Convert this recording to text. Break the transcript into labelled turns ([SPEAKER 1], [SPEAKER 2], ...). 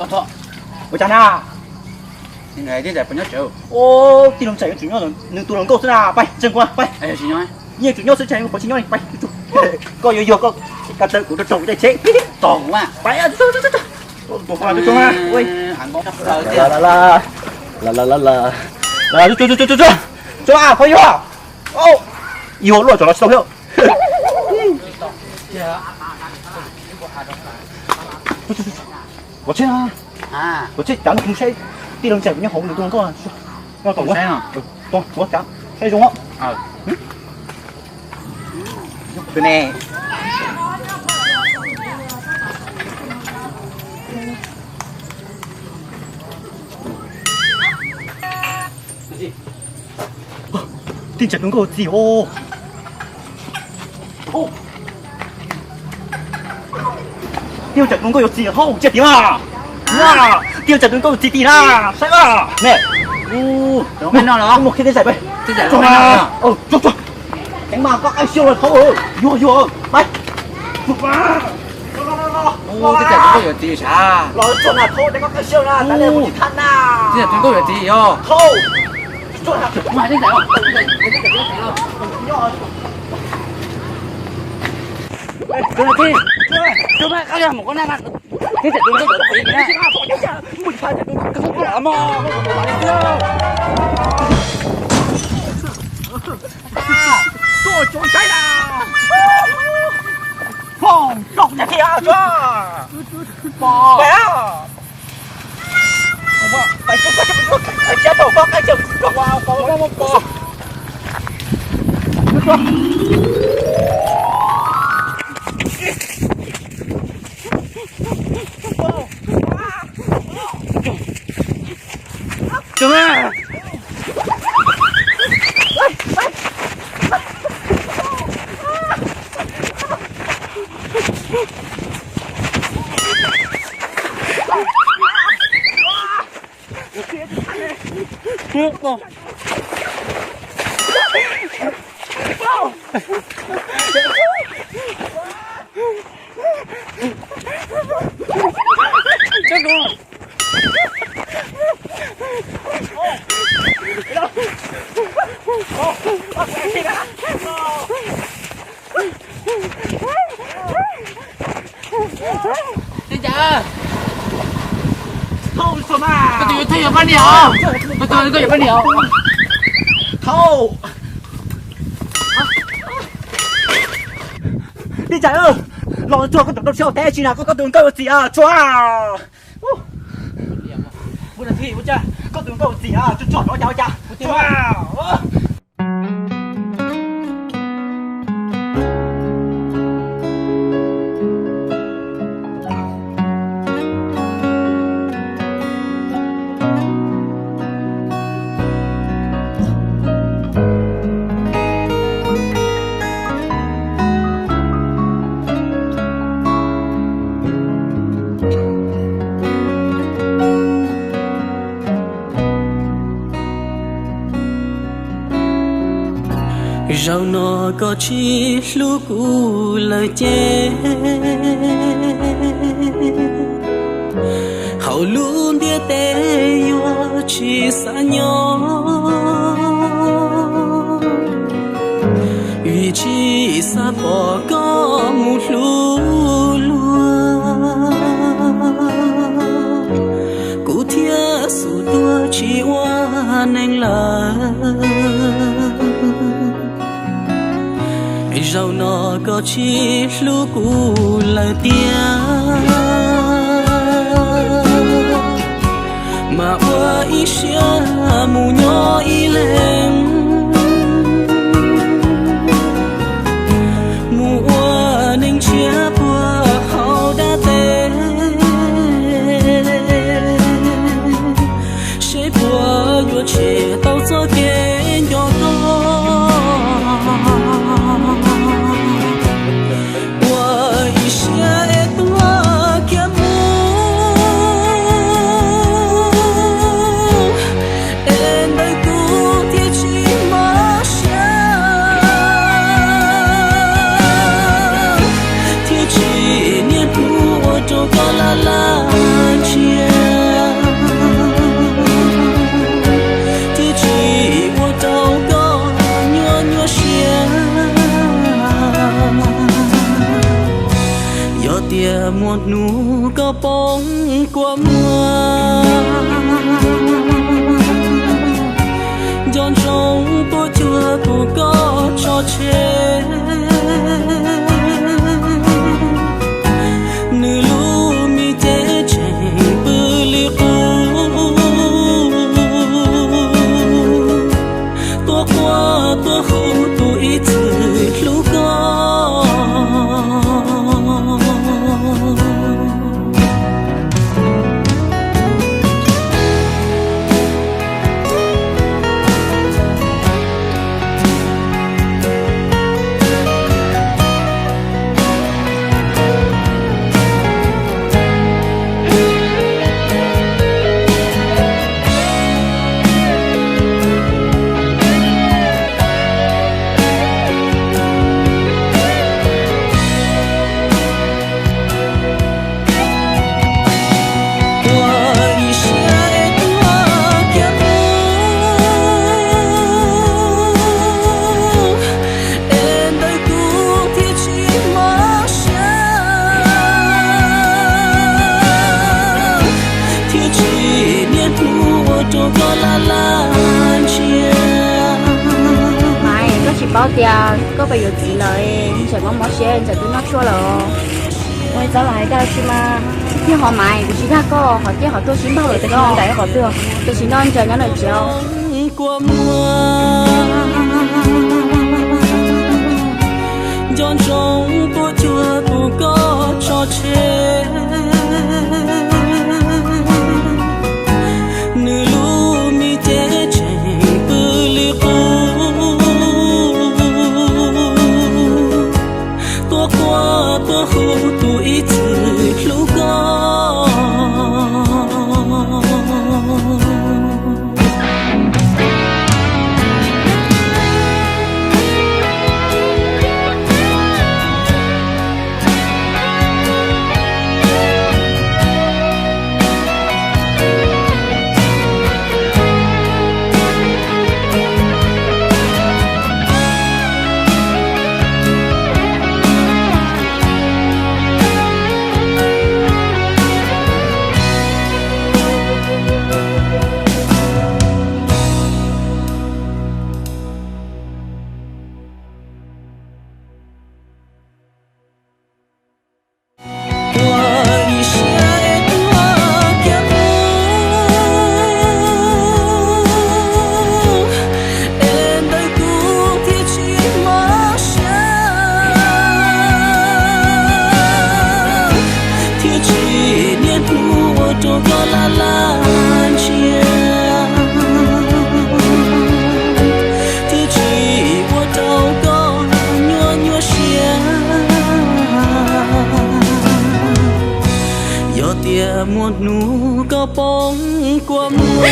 [SPEAKER 1] Toto.
[SPEAKER 2] Ôi cha na.
[SPEAKER 1] Cái này thì phải nhớ chịu.
[SPEAKER 2] Ô, đi đồng chạy chủ nhau rồi, đừng tụi đồng câu thế nào, bay, chân qua, bay.
[SPEAKER 1] Ai chỉ nói.
[SPEAKER 2] Nhiều chủ nhau sẽ chạy, có chính nhau này, bay. Coi vô có cả tự của trộn chạy chết.
[SPEAKER 1] Tổ quá.
[SPEAKER 2] Bay à, tôi. Bộ qua tôi mà. Ôi.
[SPEAKER 1] Hàn Quốc.
[SPEAKER 2] Là. Cho à, phải vô à. Ô. Vô luôn cho nó xong hiểu. Có chết à?
[SPEAKER 1] À.
[SPEAKER 2] Có chết chẳng không say. Đi đồng chạy của nhau hổng được tôi có à. Nó tổng quá. Tôi có chẳng. Say đúng không?
[SPEAKER 1] Ờ.
[SPEAKER 2] Từ nè. Tin chặt đúng gì ô. Tiêu chặt đúng gì không chết tiếng à. Nào, tiêu chặt đúng gì tí na, sai à. Nè.
[SPEAKER 1] Đúng bên nó đó.
[SPEAKER 2] Một khi đến giải bay.
[SPEAKER 1] Thế giải
[SPEAKER 2] Cho
[SPEAKER 1] bên nó.
[SPEAKER 2] mà. Cho. Cánh mà có ai siêu rồi không ơi. Vô. Bay. Mà.
[SPEAKER 1] Ô, cái giải chúng tôi gì sao?
[SPEAKER 2] Lo cho nào thôi, để có cái siêu na, ta lên một thằng na.
[SPEAKER 1] Cái giải chúng tôi gì yo?
[SPEAKER 2] Thôi. Cho nào.
[SPEAKER 1] Mà cái giải không? Cái này kia. Chúng ta có ra một con nam ăn. Cái giải chúng tôi gì nhá?
[SPEAKER 2] Mình phải để
[SPEAKER 1] Cái không có mà.
[SPEAKER 2] tôi trốn cháy là không đọc nhà kia cho bò bé phải chết đầu con cái chừng bò chúng ta không sao mà
[SPEAKER 1] Cái tụi thấy ở bên điều. Cái tụi ở bên điều.
[SPEAKER 2] không đi chạy ơi lo cho con tụi siêu thế chi nào có tụi câu gì à cho bữa nay thì bữa cha có tụi câu gì à cho nó chào cha cho
[SPEAKER 3] rau nó có chi lúc cũ lời chê hậu luôn địa tê yo chỉ xa nhỏ vì chỉ xa bỏ có một lúc lúa cụ thia su tua chỉ hoa nành là rau nó có chi lúc cũ lời tiếng mà qua ý xia mù nhỏ ý lên mù hoa nên chia qua hậu đã tên sẽ qua vô chế tao cho kế nhỏ chỉ tia một nụ có bóng của mưa giòn trong cô chưa cô có cho chết nữ lu mi thế chạy bự li tua qua tua khu tu ít lúc có
[SPEAKER 4] bao tiền có bao nhiêu tiền lời chỉ có một xe chỉ tôi nói cho rồi ôi cháu lại cái gì mà nhưng họ mày chỉ ra có họ tiếc họ tôi xin bao rồi tôi không đẩy họ được tôi chỉ non chờ nhớ lời chiều
[SPEAKER 3] giòn trong cô chưa cô có cho chết nữ lu mi thế chạy bự li tua qua tua khu tu ít lúc có một nụ có bóng của mưa